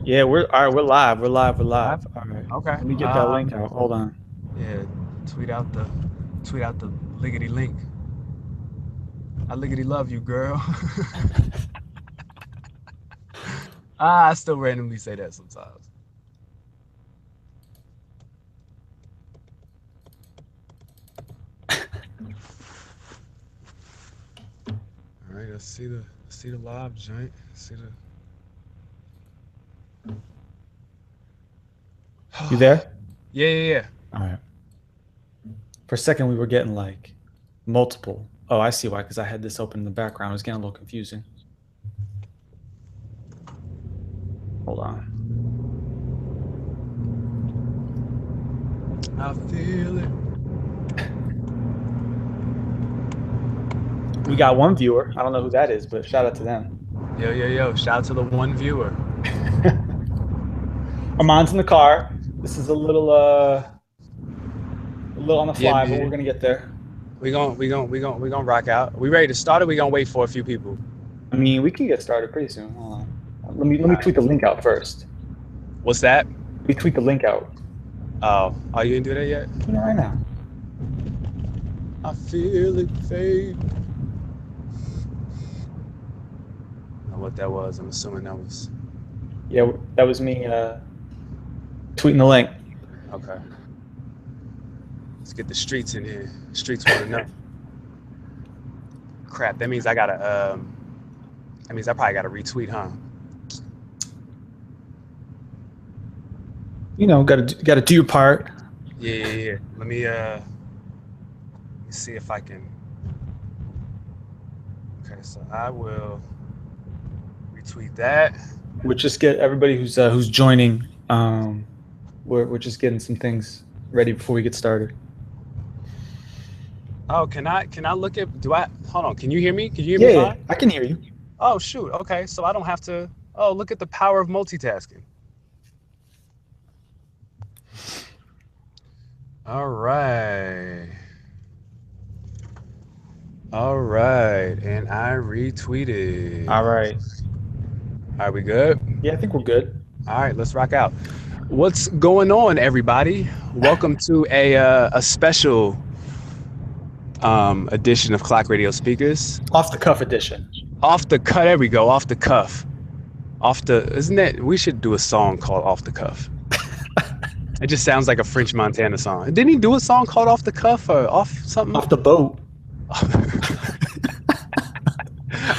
Yeah, we're all right. We're live. We're live. We're Live? live. All right. Okay. Let me get that link out. Hold on. Yeah. Tweet out the tweet out the liggity link. I liggity love you, girl. I still randomly say that sometimes. All right. Let's see the live joint. See the. You there? Yeah, yeah, yeah. All right. For a second, we were getting like multiple. Oh, I see why. Because I had this open in the background. It was getting a little confusing. Hold on. I feel it. We got one viewer. I don't know who that is, but shout out to them. Yo, yo, yo! Shout out to the one viewer. Armand's in the car. This is a little on the Yeah, fly, but we're man. gonna get there. We gonna rock out. We ready to start, or we gonna wait for a few people? I mean, we can get started pretty soon. Hold on. Let me All right. tweet the link out first. What's that? Let me tweet the link out. Oh, you didn't do that yet? You know, right now. I feel it fade. I don't know what that was. I'm assuming that was Yeah, that was me tweeting the link. okay. Let's get the streets in here. Streets want to know. Crap. That means I gotta. That means I probably gotta retweet, huh? You know, gotta do your part. Yeah, yeah, yeah. Let me see if I can. Okay, so I will retweet that. We'll just get everybody who's joining. We're just getting some things ready before we get started. Oh, can I look at? Do I? Hold on. Can you hear me? Can you hear me Yeah, yeah, fine? I can hear you. Oh shoot. Okay, so I don't have to. Oh, look at the power of multitasking. All right. All right. And I retweeted. All right. Are we good? Yeah, I think we're good. All right, let's rock out. What's going on, everybody? Welcome to a special edition of Clock Radio Speakers. Off the cuff edition. Off the cut. There we go. Off the cuff. Off the. Isn't that? We should do a song called Off the Cuff. It just sounds like a French Montana song. Didn't he do a song called Off the Cuff or Off something? Off the boat.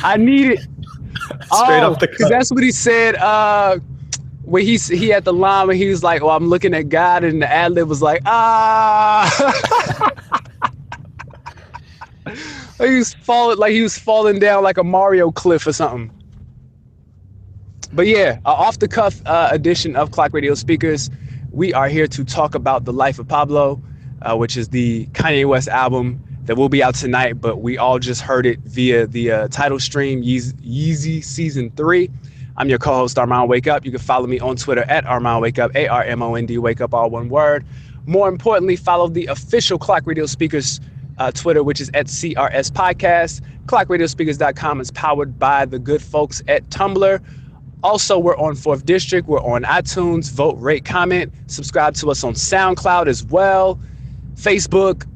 I need it. Straight off the cuff. Because that's what he said. When he had the line where he was like, "Well, I'm looking at God," and the ad lib was like, "Ah." He was falling down like a Mario cliff or something. But yeah, off the cuff edition of Clock Radio Speakers. We are here to talk about the Life of Pablo, which is the Kanye West album that will be out tonight, but we all just heard it via the title stream, Yeezy Season 3. I'm your co-host, Armand Wake Up. You can follow me on Twitter at Armand Wake Up, ARMOND Wake Up, all one word. More importantly, follow the official Clock Radio Speakers Twitter, which is at CRS Podcast. ClockRadioSpeakers.com is powered by the good folks at Tumblr. Also, we're on 4th District. We're on iTunes. Vote, rate, comment. Subscribe to us on SoundCloud as well. Facebook.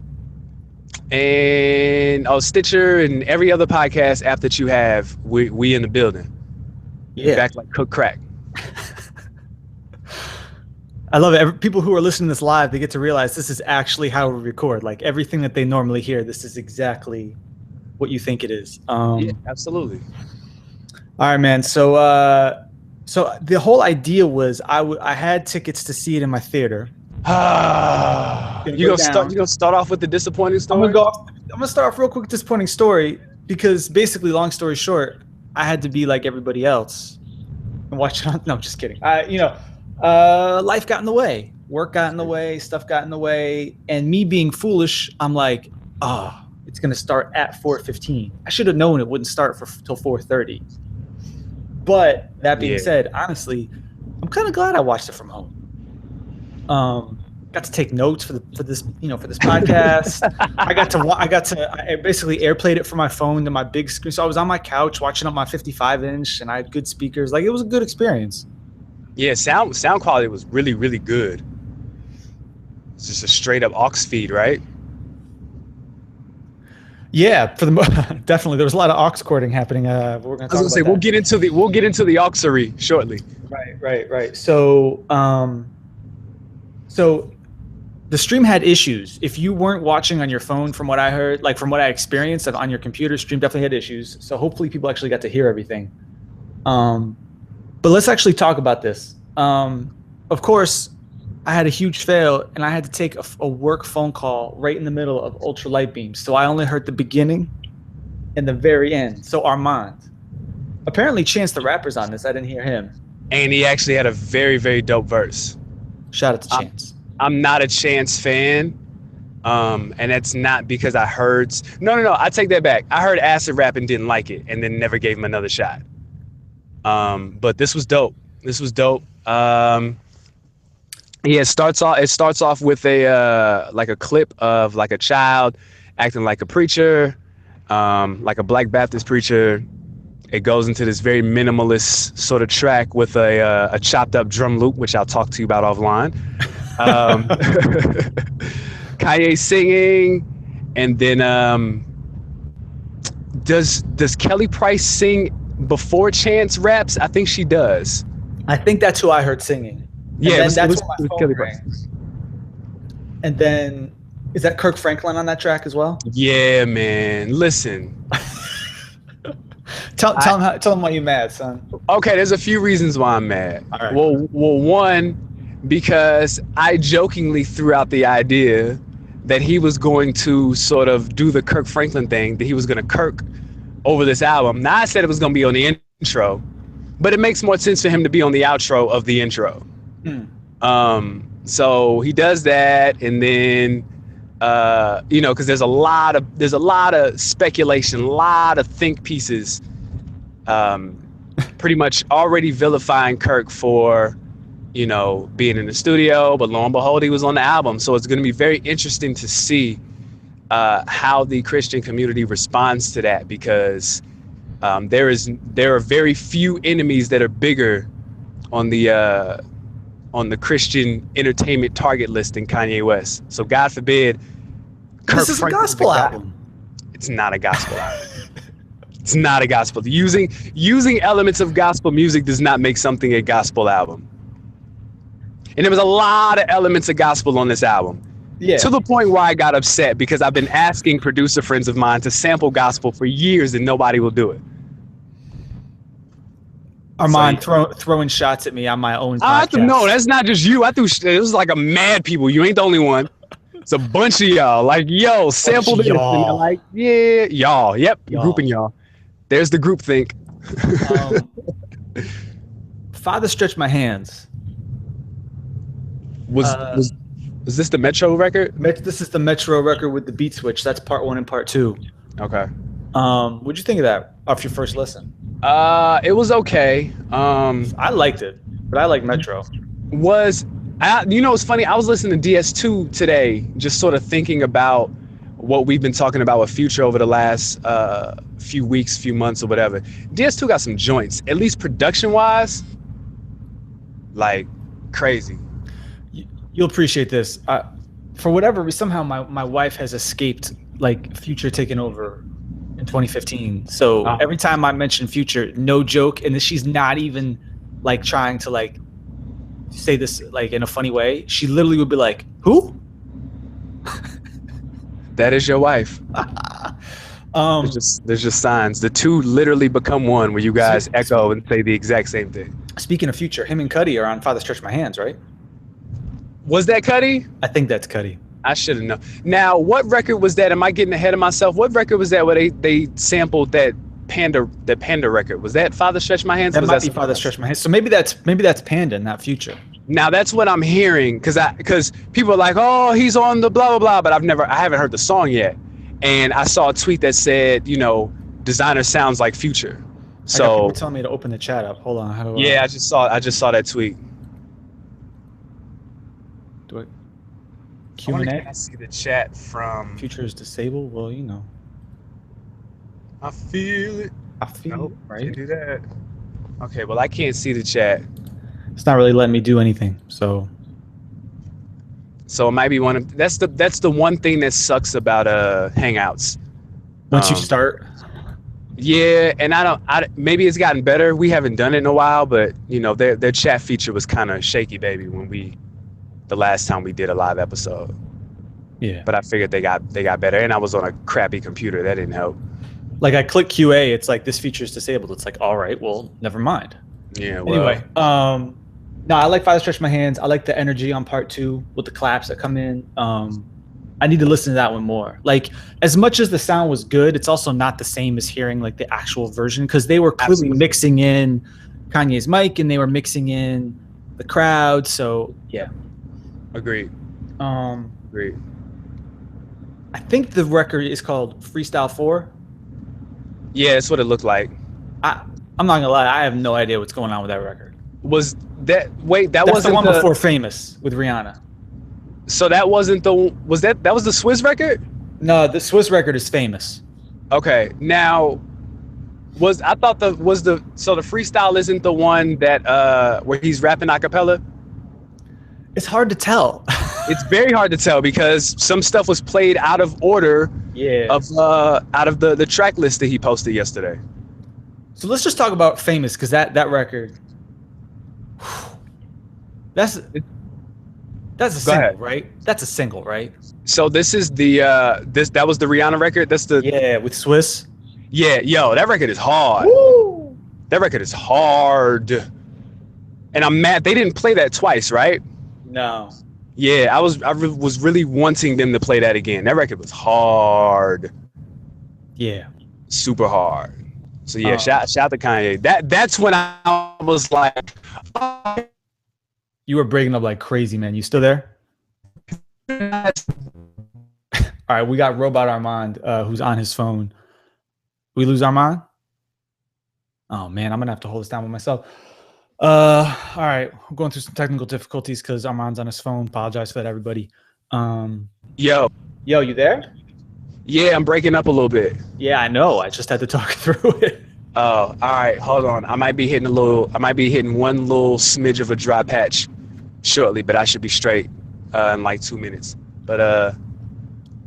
And Stitcher and every other podcast app that you have. We in the building. Yeah. Back like cook crack. I love it. People who are listening to this live, they get to realize this is actually how we record. Like everything that they normally hear, this is exactly what you think it is. Yeah, absolutely. All right, man. So the whole idea was I had tickets to see it in my theater. You gonna start off with the disappointing story? I'm gonna start off real quick with disappointing story because basically, long story short, I had to be like everybody else and watch it on. No, I'm just kidding. Life got in the way, work got in the way, stuff got in the way, and me being foolish, I'm like, it's gonna start at 4:15. I should have known it wouldn't start till 4:30. But that being said, honestly, I'm kind of glad I watched it from home. Got to take notes for this podcast. I basically airplayed it from my phone to my big screen. So I was on my couch watching on my 55-inch, and I had good speakers. Like, it was a good experience. Yeah, sound quality was really, really good. It's just a straight up aux feed, right? Yeah, for the definitely there was a lot of aux cording happening. But we're going I to was talk gonna say about that. we'll get into the auxery shortly. Right. So the stream had issues. If you weren't watching on your phone, from what I heard, like from what I experienced on your computer, stream definitely had issues. So hopefully people actually got to hear everything. Um, but let's actually talk about this. Of course, I had a huge fail, and I had to take a work phone call right in the middle of ultra light beams. So I only heard the beginning and the very end. So Armand, apparently Chance the Rapper's on this. I didn't hear him. And he actually had a very, very dope verse. Shout out to I'm, Chance. I'm not a Chance fan. And that's not because I heard. No. I take that back. I heard acid rap and didn't like it, and then never gave him another shot. But this was dope. This was dope. Yeah, it starts off with a like a clip of like a child acting like a preacher, like a Black Baptist preacher. It goes into this very minimalist sort of track with a chopped up drum loop, which I'll talk to you about offline. Kanye singing, and then does Kelly Price sing before Chance raps? I think she does. I think that's who I heard singing. Yeah, and then it was that's when my Kelly phone Price. rang. And then is that Kirk Franklin on that track as well? Yeah, man. Listen. Tell him why you're mad, son. Okay, there's a few reasons why I'm mad. All right. Well, one, because I jokingly threw out the idea that he was going to sort of do the Kirk Franklin thing, that he was going to Kirk over this album. Now I said it was going to be on the intro, but it makes more sense for him to be on the outro of the intro. So he does that, and then because there's a lot of speculation, a lot of think pieces, pretty much already vilifying Kirk for being in the studio, but lo and behold, he was on the album. So it's going to be very interesting to see how the Christian community responds to that, because there are very few enemies that are bigger on the Christian entertainment target list than Kanye West. So God forbid, This is a gospel album. It's not a gospel album. It's not a gospel. Using elements of gospel music does not make something a gospel album. And there was a lot of elements of gospel on this album. Yeah. To the point where I got upset, because I've been asking producer friends of mine to sample gospel for years and nobody will do it. Armand throwing shots at me on my own podcast. No, that's not just you. It was like a mad people. You ain't the only one. It's a bunch of y'all. Like, yo, sample this. Y'all. And they're like, yeah, y'all. Yep, Y'all. Grouping y'all. There's the group think. Father Stretch My Hands. Was this the Metro record? This is the Metro record with the beat switch. That's part 1 and part 2. Okay. What'd you think of that off your first listen? It was okay. I liked it, but I like Metro. It's funny. I was listening to DS2 today, just sort of thinking about what we've been talking about with Future over the last few weeks, few months, or whatever. DS2 got some joints, at least production-wise, like crazy. You'll appreciate this. For whatever, somehow my wife has escaped like Future taking over in 2015. So every time I mention Future, no joke, and she's not even like trying to like say this like in a funny way. She literally would be like, "Who?" That is your wife. There's just signs. The two literally become one, where you guys echo and say the exact same thing. Speaking of Future, him and Cudi are on Father Stretch My Hands, right? Was that Cudi? I think that's Cudi. I should have known. Now, what record was that? Am I getting ahead of myself? What record was that where they sampled that Panda record? Was that Father Stretch My Hands? That might be Father Stretch My Hands. So maybe that's Panda, not Future. Now that's what I'm hearing, because people are like, oh, he's on the blah blah blah, but I haven't heard the song yet. And I saw a tweet that said, Designer sounds like Future. So people telling me to open the chat up. Hold on. How do I just saw that tweet. Do it. Can I see the chat from Future is disabled? Well, I feel it. I feel it, right? Can't do that. Okay, well, I can't see the chat. it's not really letting me do anything. So So it might be one of that's the one thing that sucks about Hangouts. once you Um, start, yeah, and I maybe it's gotten better. We haven't done it in a while, but you know their chat feature was kind of shaky, baby, when the last time we did a live episode. yeah. But I figured they got better, and I was on a crappy computer. That didn't help. Like I click QA, it's like this feature is disabled. It's like, all right, well, never mind. Yeah, well, Anyway, no, I like Father Stretch My Hands. I like the energy on part 2 with the claps that come in. I need to listen to that one more. Like, as much as the sound was good, it's also not the same as hearing like the actual version, because they were clearly Absolutely. mixing in Kanye's mic and they were mixing in the crowd. So yeah. agreed. Agreed. I think the record is called Freestyle 4. Yeah, that's what it looked like. I'm not gonna lie, I have no idea what's going on with that record. Was that wait? That That's wasn't the one before Famous with Rihanna. So that wasn't the that was the Swiss record? No, the Swiss record is Famous. Okay, now I thought the freestyle isn't the one that where he's rapping a cappella? It's hard to tell. It's very hard to tell because some stuff was played out of order Yeah. of out of the track list that he posted yesterday. So let's just talk about Famous, because that record, that's a Go single, ahead. right? That's a single, right? So this is the that was the Rihanna record. That's the Yeah, with Swiss. yeah, yo, that record is hard. Woo! That record is hard. And I'm mad they didn't play that twice, right? No. Yeah, I was really wanting them to play that again. That record was hard, Yeah. super hard. So yeah, shout to Kanye. That's when I was like, oh, You were breaking up like crazy, man. You still there? All right, we got Robot Armand, who's on his phone. We lose Armand? Oh man, I'm gonna have to hold this down with myself. All right, I'm going through some technical difficulties because Armand's on his phone. Apologize for that, everybody. yo, You there? yeah, I'm breaking up a little bit. Yeah, I know. I just had to talk through it. Oh, all right, hold on. I might be hitting one little smidge of a dry patch shortly, but I should be straight in like 2 minutes. But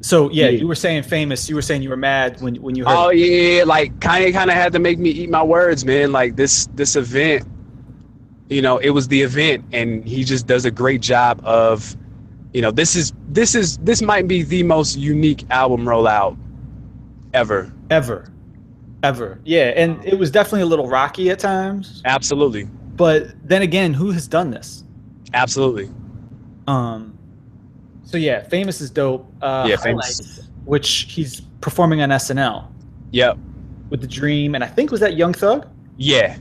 So yeah, you were saying Famous. You were saying you were mad when you heard. oh yeah, like Kanye kind of had to make me eat my words, man. Like this event, you know, it was the event, and he just does a great job of, you know, this might be the most unique album rollout ever. Ever. Yeah, and it was definitely a little rocky at times. Absolutely. But then again, who has done this? Absolutely. So yeah, Famous is dope. Yeah, Famous. Highlights, which he's performing on SNL. Yep. With The Dream, and I think was that Young Thug. Yeah.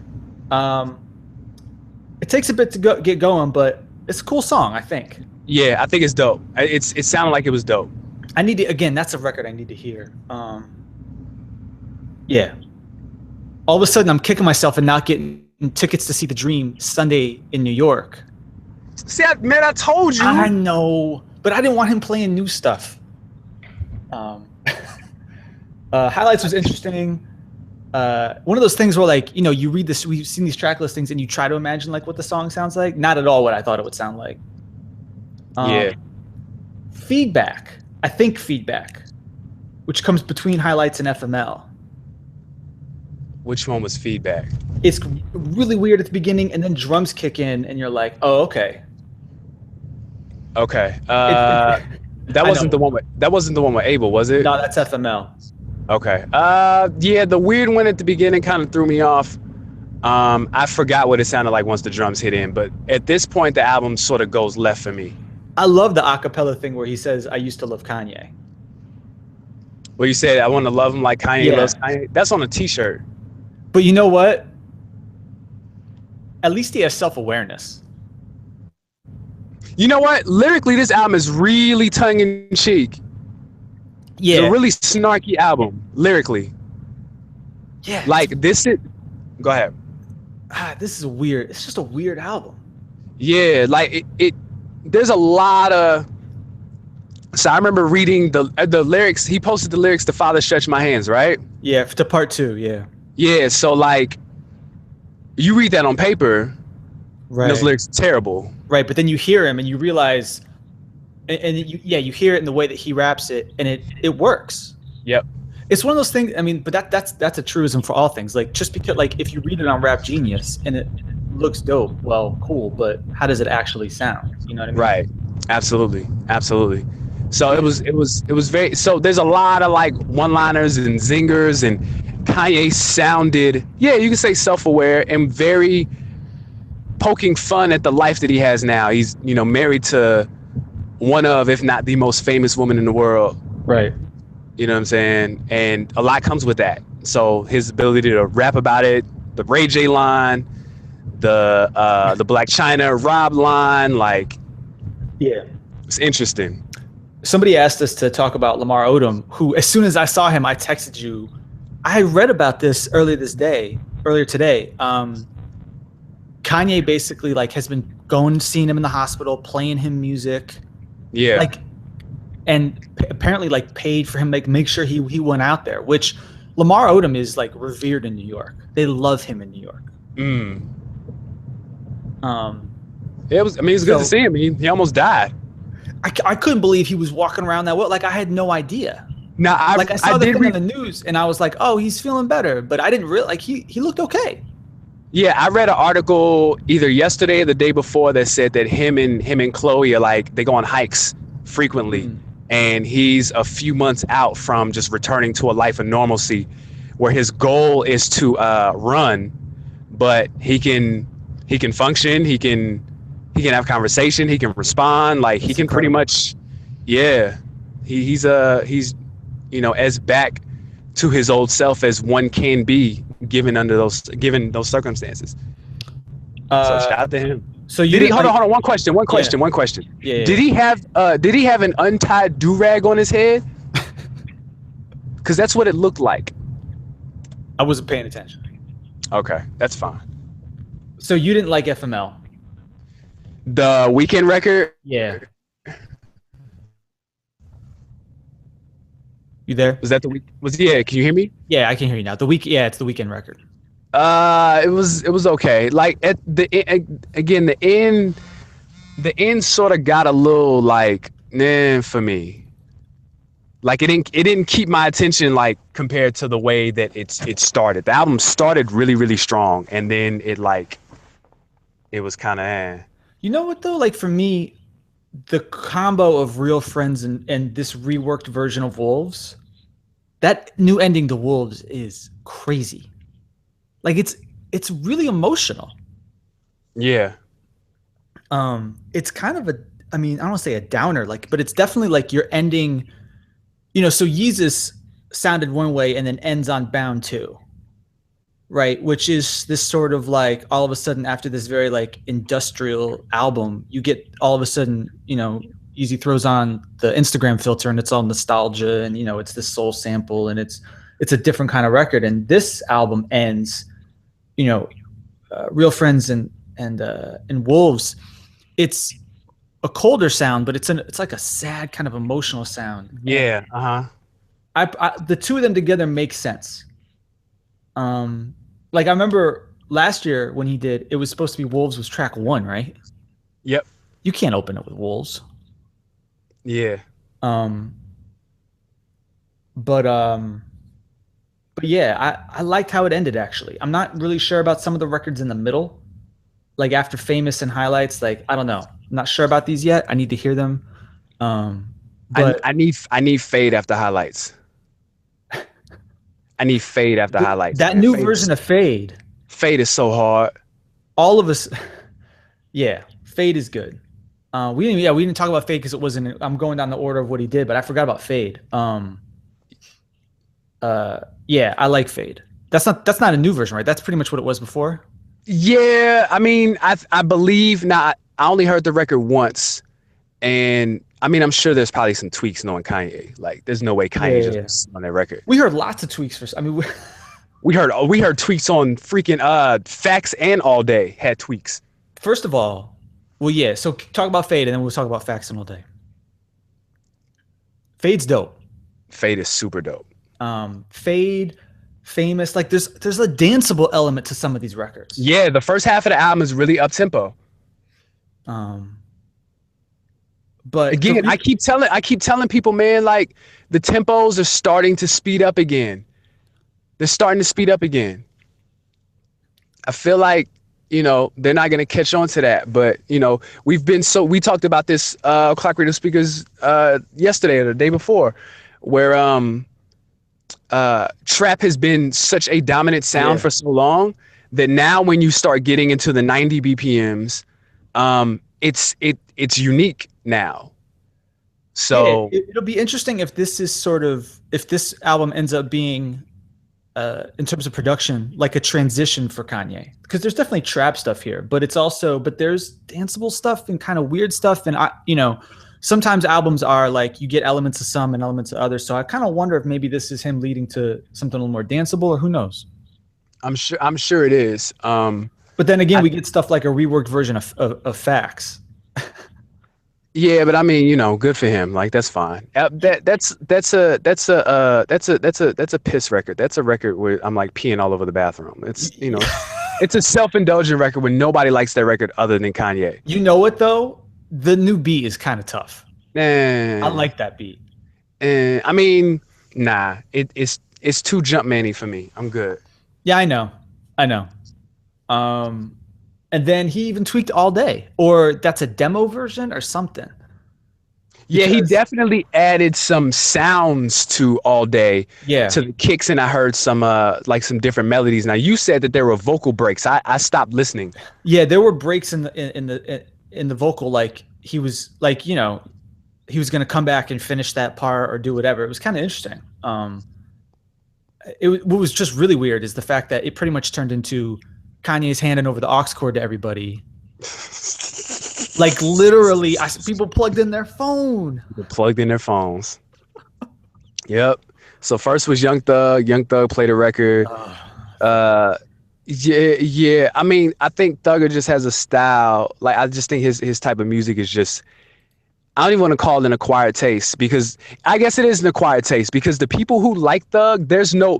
It takes a bit to get going, but it's a cool song, I think. Yeah, I think it's dope. It sounded like it was dope. I need to, again, that's a record I need to hear. Yeah. All of a sudden, I'm kicking myself and not getting tickets to see The Dream Sunday in New York. See, man, I told you. I know, but I didn't want him playing new stuff. Highlights was interesting. One of those things where, like, you know, you read this, we've seen these track listings and you try to imagine like what the song sounds like. Not at all what I thought it would sound like. Yeah. Feedback. I think Feedback, which comes between Highlights and FML. Which one was Feedback? It's really weird at the beginning, and then drums kick in, and you're like, "Oh, okay." Okay. That wasn't the one with Abel, was it? No, that's FML. Okay. Yeah, the weird one at the beginning kind of threw me off. I forgot what it sounded like once the drums hit in, but at this point, the album sort of goes left for me. I love the acapella thing where he says, "I used to love Kanye." Well, you said, "I want to love him like Kanye loves Kanye." That's on a T-shirt. But you know what? At least he has self-awareness. You know what? Lyrically, this album is really tongue-in-cheek. Yeah. It's a really snarky album, lyrically. Yeah. Like, this is... Go ahead. This is weird. It's just a weird album. Yeah, like, there's a lot of... So I remember reading the lyrics. He posted the lyrics to Father Stretch My Hands, right? Yeah, to part 2, yeah. Yeah, so, like, you read that on paper, And those Right. lyrics are terrible. Right. But then you hear him and you realize, and you, yeah, you hear it in the way that he raps it, and it works. Yep. It's one of those things. I mean, but that's a truism for all things. Like just because, like, if you read it on Rap Genius and it looks dope, well, cool. But how does it actually sound? You know what I mean? Right. Absolutely. Absolutely. So Yeah. it was very, so there's a lot of like one-liners and zingers, and Kanye sounded, yeah, you can say self-aware and very poking fun at the life that he has now. He's, married to one of, if not the most famous woman in the world. Right. You know what I'm saying? And a lot comes with that. So his ability to rap about it, the Ray J line, the Black China Rob line, like, Yeah. it's interesting. Somebody asked us to talk about Lamar Odom, who, as soon as I saw him, I texted you. I read about this earlier today. Kanye basically like has been going, seeing him in the hospital, playing him music, Yeah. like, and apparently like paid for him, like make sure he went out there. Which Lamar Odom is like revered in New York. They love him in New York. Mm. Um, It was. I mean, it's good to see him. He almost died. I couldn't believe he was walking around that way. Like I had no idea. Now, I saw the did thing read. on the news, and I was like, "Oh, he's feeling better," but I didn't really like he looked okay. Yeah, I read an article either yesterday or the day before that said that him and Chloe are like, they go on hikes frequently, and he's a few months out from just returning to a life of normalcy, where his goal is to run, but he can function, he can have conversation, he can respond, like he can pretty much, yeah, he's as back to his old self as one can be given those circumstances. So shout out to him. So you Did he, didn't hold like- on, one question. Yeah. Did he have an untied do-rag on his head? Because that's what it looked like. I wasn't paying attention. Okay, that's fine. So you didn't like FML? The Weekend record. Yeah. You there? Was that the week? Yeah? Can you hear me? Yeah, I can hear you now. Yeah, it's the Weekend record. It was okay. Like at the again, the end sort of got a little like for me. Like it didn't keep my attention like compared to the way that it started. The album started really, really strong, and then it was kind of You know what though? Like for me, the combo of Real Friends and this reworked version of Wolves, that new ending to Wolves is crazy. Like it's really emotional. Yeah. It's kind of I don't want to say a downer, like, but it's definitely like you're ending, so Yeezus sounded one way and then ends on Bound 2. Right, which is this sort of like all of a sudden after this very like industrial album, you get all of a sudden, Yeezy throws on the Instagram filter and it's all nostalgia and it's this soul sample and it's a different kind of record. And this album ends, Real Friends and Wolves. It's a colder sound, but it's like a sad kind of emotional sound. Yeah. The two of them together make sense. Like I remember last year when he did, it was supposed to be Wolves was track 1, right? Yep. You can't open it with Wolves. Yeah. But yeah, I liked how it ended actually. I'm not really sure about some of the records in the middle. Like after Famous and Highlights, like I don't know. I'm not sure about these yet. I need to hear them. But I need Fade after Highlights. I need Fade after Highlights. That new version of Fade. Fade is so hard. All of us. Yeah, Fade is good. We didn't talk about Fade because it wasn't. I'm going down the order of what he did, but I forgot about Fade. Yeah, I like Fade. That's not a new version, right? That's pretty much what it was before. Yeah, I mean, I believe not. I only heard the record once, and I mean, I'm sure there's probably some tweaks knowing Kanye. Like, there's no way Kanye just on that record. We heard lots of tweaks for. We heard tweaks on freaking Facts and All Day had tweaks. First of all, well, yeah. So talk about Fade, and then we'll talk about Facts and All Day. Fade's dope. Fade is super dope. Fade, Famous, like there's a danceable element to some of these records. Yeah, the first half of the album is really up tempo. Um, but the Again, I keep telling people, man, like the tempos are starting to speed up again. They're starting to speed up again. I feel like, they're not going to catch on to that. But, we talked about this clock radio speakers yesterday or the day before, where trap has been such a dominant sound yeah, for so long that now when you start getting into the 90 BPMs, it's unique now. yeah, So it'll be interesting if this is if this album ends up being in terms of production, like a transition for Kanye, because there's definitely trap stuff here, but but there's danceable stuff and kind of weird stuff, and sometimes albums are like you get elements of some and elements of others. So I kind of wonder if maybe this is him leading to something a little more danceable, or who knows. I'm sure it is. But then again, I, we get stuff like a reworked version of Facts. yeah, but I mean, good for him. Like that's fine. That's a piss record. That's a record where I'm like peeing all over the bathroom. It's a self-indulgent record where nobody likes that record other than Kanye. You know what though? The new beat is kind of tough. I And like that beat. I mean, nah, it's too jump manny for me. I'm good. Yeah, I know. Um, and then he even tweaked All Day, or that's a demo version or something. Yeah, he Because definitely added some sounds to All Day yeah, to the kicks, and I heard some like some different melodies. Now you said that there were vocal breaks. I stopped listening. yeah, there were breaks in the vocal, like he was like he was gonna come back and finish that part or do whatever. It was kind of interesting. What was just really weird is the fact that it pretty much turned into Kanye's handing over the aux cord to everybody. Like literally, people plugged in their phone. They plugged in their phones. Yep. So first was Young Thug. Young Thug played a record. Uh, yeah. I mean, I think Thugger just has a style. Like, I just think his type of music is just. I don't even want to call it an acquired taste, because I guess it is an acquired taste, because the people who like Thug, there's no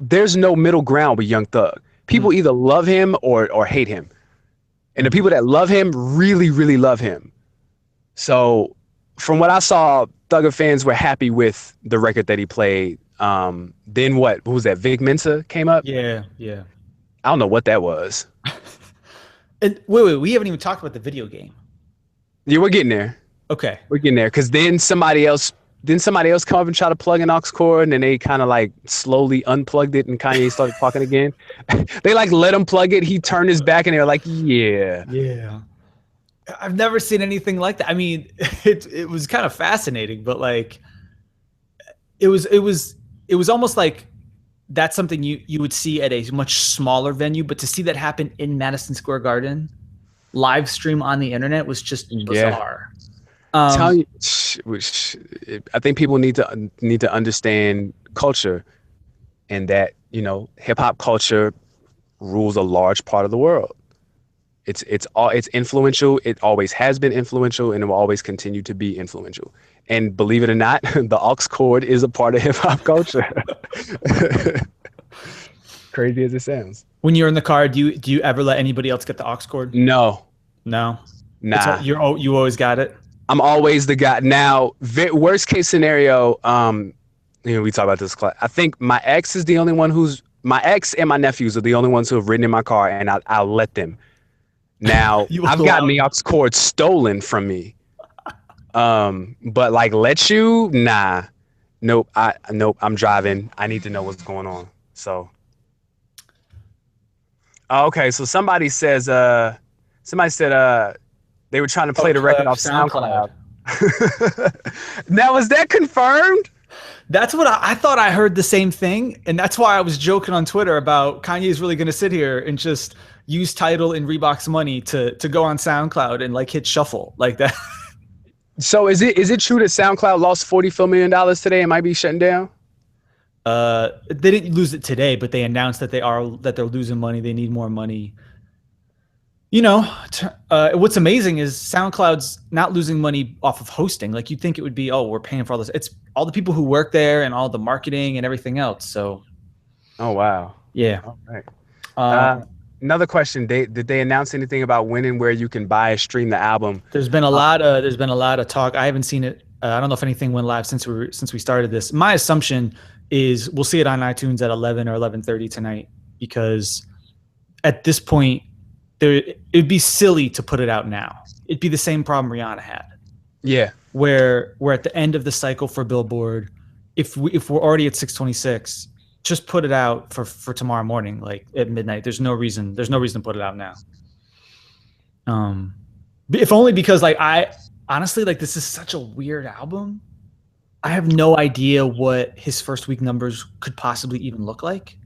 middle ground with Young Thug. People either love him or hate him, and the people that love him really really love him. So from what I saw, Thugger fans were happy with the record that he played. Then what? Who was that? Vic Mensa came up. Yeah, yeah. I don't know what that was. And wait, we haven't even talked about the video game. Yeah, we're getting there. Okay. We're getting there, because then somebody else come up and try to plug an aux cord, and then they kind of like slowly unplugged it, and Kanye started talking again. They like let him plug it. He turned his back, and they were like, "Yeah, Yeah. I've never seen anything like that. I mean, it was kind of fascinating, but like it was almost like that's something you would see at a much smaller venue, but to see that happen in Madison Square Garden, live stream on the internet, was just yeah." bizarre. Tell you, I think people need to understand culture, and that hip hop culture rules a large part of the world. It's influential. It always has been influential, and it will always continue to be influential. And believe it or not, the aux cord is a part of hip hop culture. Crazy as it sounds. When you're in the car, do you ever let anybody else get the aux cord? No, No. nah. You always got it. I'm always the guy. Now, worst case scenario, we talk about this class. I think my ex is the only one my ex and my nephews are the only ones who have ridden in my car, and I'll let them. Now, I've gotten the aux cord stolen from me. But like, let you, nah, nope. Nope. I'm driving. I need to know what's going on. So, okay. So somebody said, they were trying to play the record off SoundCloud. Now, was that confirmed? That's what I thought. I heard the same thing, and that's why I was joking on Twitter about Kanye's really going to sit here and just use Tidal and Reebok's money to go on SoundCloud and like hit shuffle like that. So is it true that SoundCloud lost $44 million today and might be shutting down? They didn't lose it today, but they announced that they're losing money. They need more money. What's amazing is SoundCloud's not losing money off of hosting. Like you'd think it would be, oh, we're paying for all this. It's all the people who work there and all the marketing and everything else. So, oh wow, yeah. all right. Another question: did they announce anything about when and where you can buy or stream the album? There's been a lot of talk. I haven't seen it. I don't know if anything went live since we started this. My assumption is we'll see it on iTunes at 11 or 11:30 tonight, because at this point it'd be silly to put it out now. It'd be the same problem Rihanna had. Yeah. Where we're at the end of the cycle for Billboard. If we're already at 626, just put it out for tomorrow morning, like at midnight. There's no reason to put it out now. If only because like I honestly, like, this is such a weird album. I have no idea what his first week numbers could possibly even look like.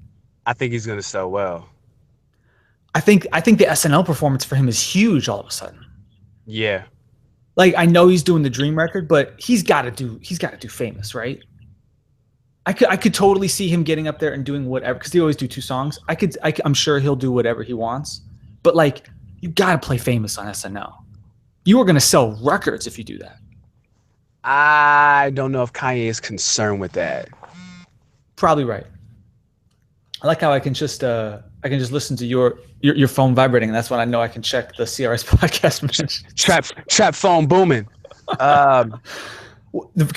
I think he's gonna sell well. I think the SNL performance for him is huge all of a sudden. Yeah. Like, I know he's doing the Dream record, but he's got to do Famous, right? I could totally see him getting up there and doing whatever, because they always do 2 songs. I'm sure he'll do whatever he wants, but like, you got to play Famous on SNL. You are going to sell records if you do that. I don't know if Kanye is concerned with that. Probably right. I like how I can just listen to your phone vibrating, and that's when I know I can check the CRS podcast message. Trap phone booming. Can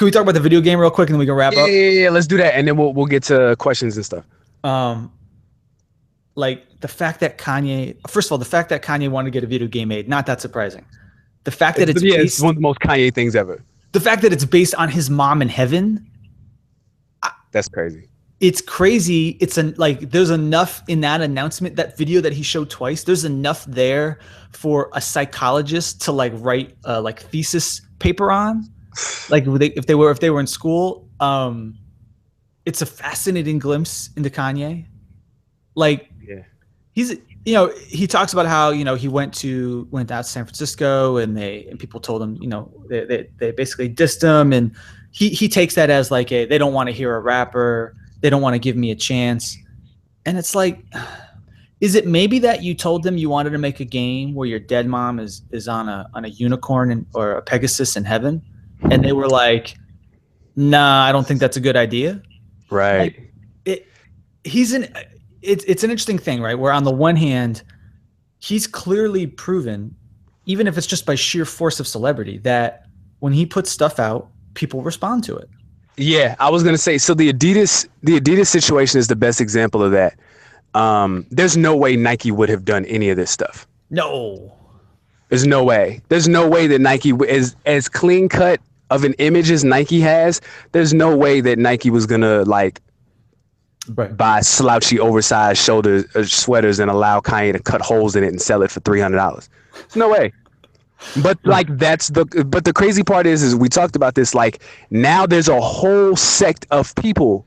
we talk about the video game real quick, and then we can wrap up? Yeah, let's do that, and then we'll get to questions and stuff. Like the fact that Kanye wanted to get a video game made, not that surprising. The fact that it's one of the most Kanye things ever. The fact that it's based on his mom in heaven. That's crazy. It's crazy. There's enough in that announcement, that video that he showed twice. There's enough there for a psychologist to like write like thesis paper on, like if they were in school. It's a fascinating glimpse into Kanye. Like, yeah, he's, he talks about how, he went out to San Francisco, and people told him, they basically dissed him, and he takes that as like they don't want to hear a rapper. They don't want to give me a chance. And it's like, is it maybe that you told them you wanted to make a game where your dead mom is on a unicorn or a Pegasus in heaven? And they were like, nah, I don't think that's a good idea. Right. Like, it's an interesting thing, right? Where on the one hand, he's clearly proven, even if it's just by sheer force of celebrity, that when he puts stuff out, people respond to it. Yeah, I was gonna say, so the Adidas situation is the best example of that. There's no way Nike would have done any of this stuff. No. There's no way. There's no way that Nike is as clean cut of an image as Nike has. There's no way that Nike was gonna like buy slouchy oversized shoulder sweaters and allow Kanye to cut holes in it and sell it for $300. There's no way. But like but the crazy part is we talked about this, like now there's a whole sect of people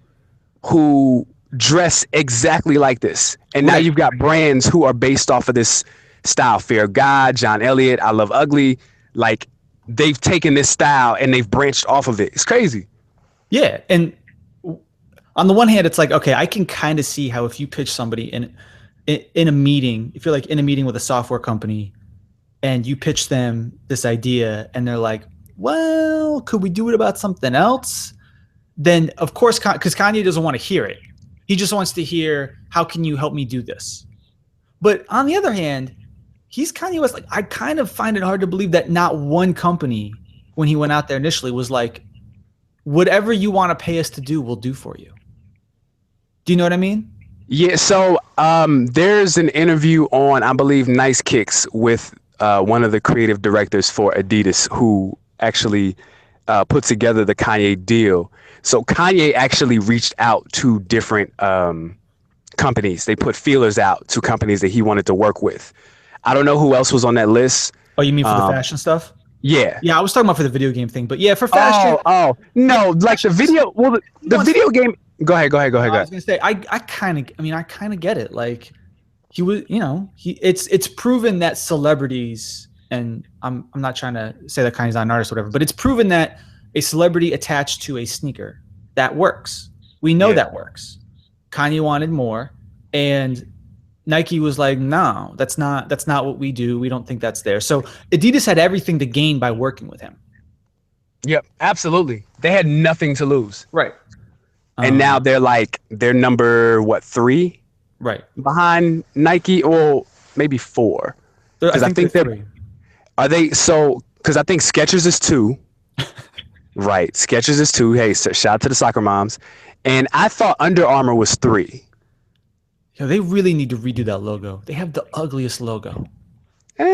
who dress exactly like this. And now you've got brands who are based off of this style. Fear of God, John Elliott, I Love Ugly. Like they've taken this style and they've branched off of it. It's crazy. Yeah. And on the one hand, it's like, okay, I can kind of see how if you pitch somebody in a meeting, if you're like in a meeting with a software company, and you pitch them this idea and they're like, well, could we do it about something else? Then of course, because Kanye doesn't want to hear it. He just wants to hear, how can you help me do this? But on the other hand, Kanye West. Like, I kind of find it hard to believe that not one company, when he went out there initially, was like, whatever you want to pay us to do, we'll do for you. Do you know what I mean? Yeah. So there's an interview on, I believe, Nice Kicks with one of the creative directors for Adidas, who actually put together the Kanye deal. So Kanye actually reached out to different companies. They put feelers out to companies that he wanted to work with. I don't know who else was on that list. Oh, you mean for the fashion stuff? Yeah. Yeah, I was talking about for the video game thing, but yeah, for fashion. Oh, no, like the video. Well, the video game. Go ahead. I was gonna say, I kind of get it. Like, he was, it's proven that celebrities, and I'm not trying to say that Kanye's not an artist or whatever, but it's proven that a celebrity attached to a sneaker, that works. We know that works. Kanye wanted more, and Nike was like, no, that's not what we do. We don't think that's there. So Adidas had everything to gain by working with him. Yep, absolutely. They had nothing to lose. Right. And now they're number 3 Right. behind Nike, or maybe 4, I because I think they're think they're three. are they so because I think Skechers is 2. Right, Skechers is 2. Hey, shout out to the soccer moms. And I thought Under Armour was 3. Yo, they really need to redo that logo. They have the ugliest logo. I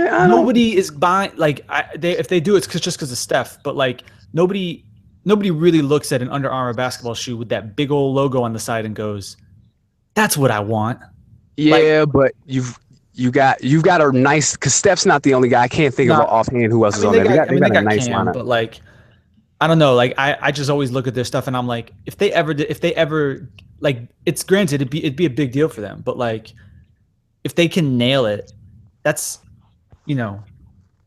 don't. Nobody is buying like if they do it's just because of Steph, but like nobody nobody really looks at an Under Armour basketball shoe with that big old logo on the side and goes, "That's what I want." Like, Yeah, but you've got a nice, because Steph's not the only guy. I can't think of not. offhand who else I is mean, on there. They got they a got nice Cam, lineup. but like, I don't know. Like, I just always look at their stuff and I'm like, if they ever, like, it's granted it'd be a big deal for them, but like, if they can nail it, that's, you know,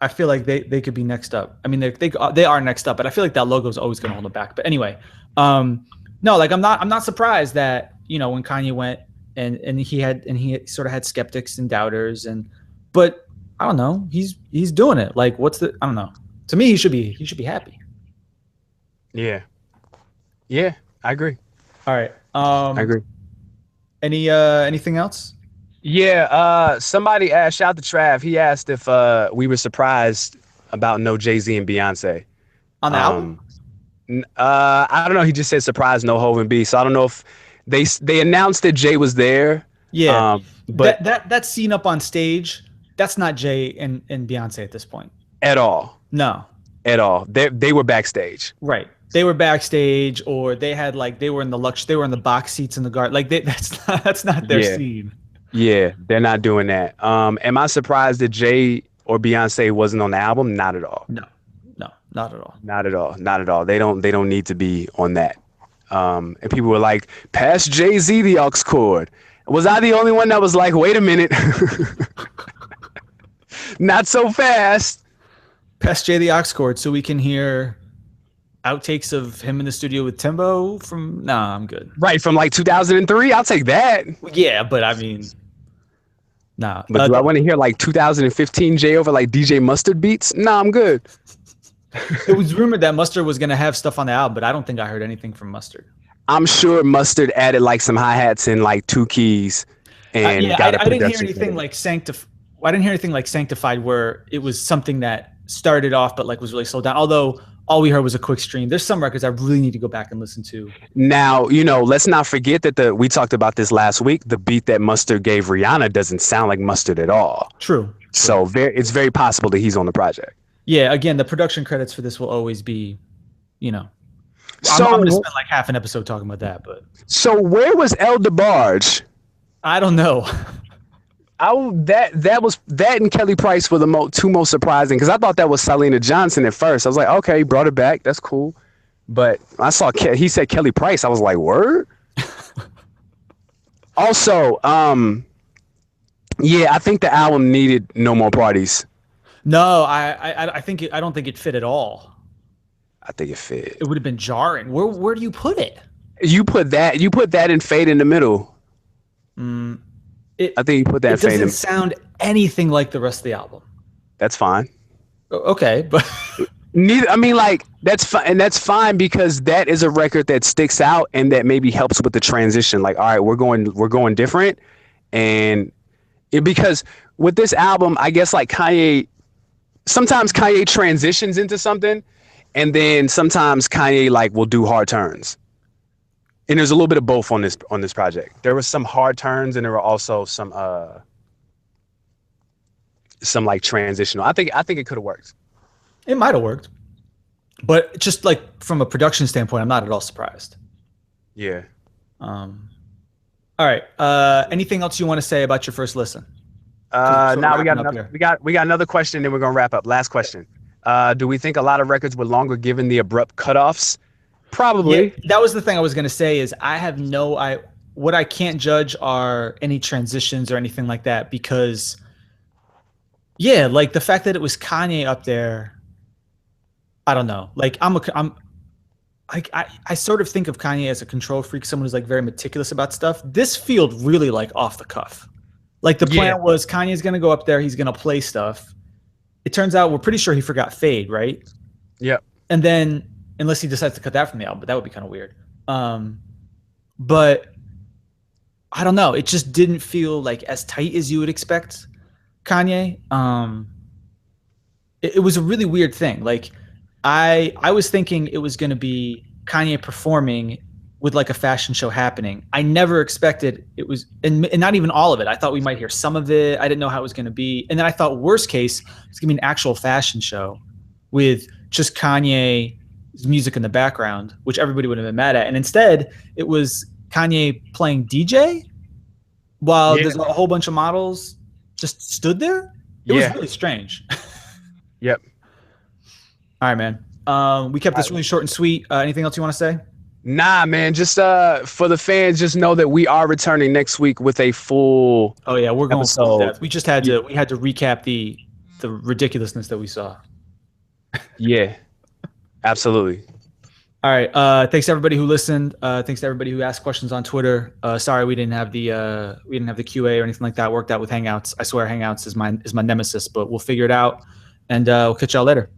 I feel like they could be next up. I mean, they are next up, but I feel like that logo is always going to hold them back. But anyway, no, like I'm not surprised that when Kanye went and he sort of had skeptics and doubters but I don't know, he's doing it. Like, I don't know. To me, he should be happy. Yeah, yeah, I agree. All right. I agree. Anything else Yeah, somebody asked, shout out to Trav. He asked if we were surprised about no Jay-Z and Beyonce. on the album? Um, I don't know. He just said surprise, no Hov and B. So I don't know if they announced that Jay was there. Yeah, But that scene up on stage, that's not Jay and Beyonce at this point. at all, No. at all, they were backstage. Right. They were backstage, or they were in they were in the box seats in the garden. Like, that's not their Yeah, scene. yeah, they're not doing that. Am I surprised that Jay or Beyonce wasn't on the album? Not at all. No, no, not at all. Not at all. Not at all. They don't need to be on that. And people were like, pass Jay-Z the aux cord. Was I the only one that was like, wait a minute? Not so fast. Pass Jay the aux cord so we can hear outtakes of him in the studio with Timbo from. Nah, I'm good. Right, from like 2003. I'll take that. Yeah, but I mean, nah. But do I want to hear like 2015 Jay over like DJ Mustard beats? Nah, I'm good. It was rumored that Mustard was gonna have stuff on the album, but I don't think I heard anything from Mustard. I'm sure Mustard added like some hi-hats and like 2 keys and Yeah, got a I didn't hear production anything credit. like I didn't hear anything like Sanctified where it was something that started off but like was really slowed down. Although all we heard was a quick stream. There's some records I really need to go back and listen to. Now, let's not forget that we talked about this last week. The beat that Mustard gave Rihanna doesn't sound like Mustard at all. True. So it's very possible that he's on the project. Yeah, again, the production credits for this will always be, I'm So, going to spend like half an episode talking about that, but so where was El DeBarge? I don't know. That and Kelly Price were the two most surprising, because I thought that was Selena Johnson at first. I was like, okay, brought it back. That's cool. But I saw he said Kelly Price. I was like, word. Also, yeah, I think the album needed no more parties. No, I don't think it fit at all. I think it fit. It would have been jarring. Where do you put it? You put that in Fade in the Middle. I think you put that It Fade in. doesn't sound anything like the rest of the album. That's fine. Okay, but Neither. I mean, like, that's fine, and that's fine, because that is a record that sticks out and that maybe helps with the transition. Like, all right, we're going different, and because with this album, I guess like sometimes Kanye transitions into something, and then sometimes Kanye like will do hard turns. And there's a little bit of both on this project. There was some hard turns, and there were also some like transitional. I think it could have worked. it might have worked. But just like from a production standpoint, I'm not at all surprised. Yeah. All right. Anything else you want to say about your first listen? Now we got another question, then we're gonna wrap up. Last question. Do we think a lot of records were longer given the abrupt cutoffs? Probably. Yeah, that was the thing I was going to say is what I can't judge are any transitions or anything like that, because yeah, like the fact that it was Kanye up there, I don't know. Like I sort of think of Kanye as a control freak, someone who's like very meticulous about stuff. This felt really like off the cuff. Like the plan was Kanye's going to go up there, he's going to play stuff. It turns out we're pretty sure he forgot Fade, right? Yep. And then, unless he decides to cut that from the album, but that would be kind of weird. But I don't know. It just didn't feel like as tight as you would expect Kanye. It was a really weird thing. Like I was thinking it was going to be Kanye performing with like a fashion show happening. I never expected it was, and not even all of it. I thought we might hear some of it. I didn't know how it was going to be, and then I thought worst case it's going to be an actual fashion show with just Kanye's music in the background, which everybody would have been mad at. And instead, it was Kanye playing DJ while Yeah. there's a whole bunch of models just stood there. It was Yeah. really strange. Yep. All right, man. We kept this really short and sweet. Anything else you want to say? Nah, man. Just for the fans, just know that we are returning next week with a full Oh yeah, we're going full episode. depth. We just had to recap the ridiculousness that we saw. Yeah, absolutely. All right. Thanks to everybody who listened. Thanks to everybody who asked questions on Twitter. Sorry we didn't have the QA or anything like that worked out with Hangouts. I swear Hangouts is my nemesis, but we'll figure it out, and we'll catch y'all later.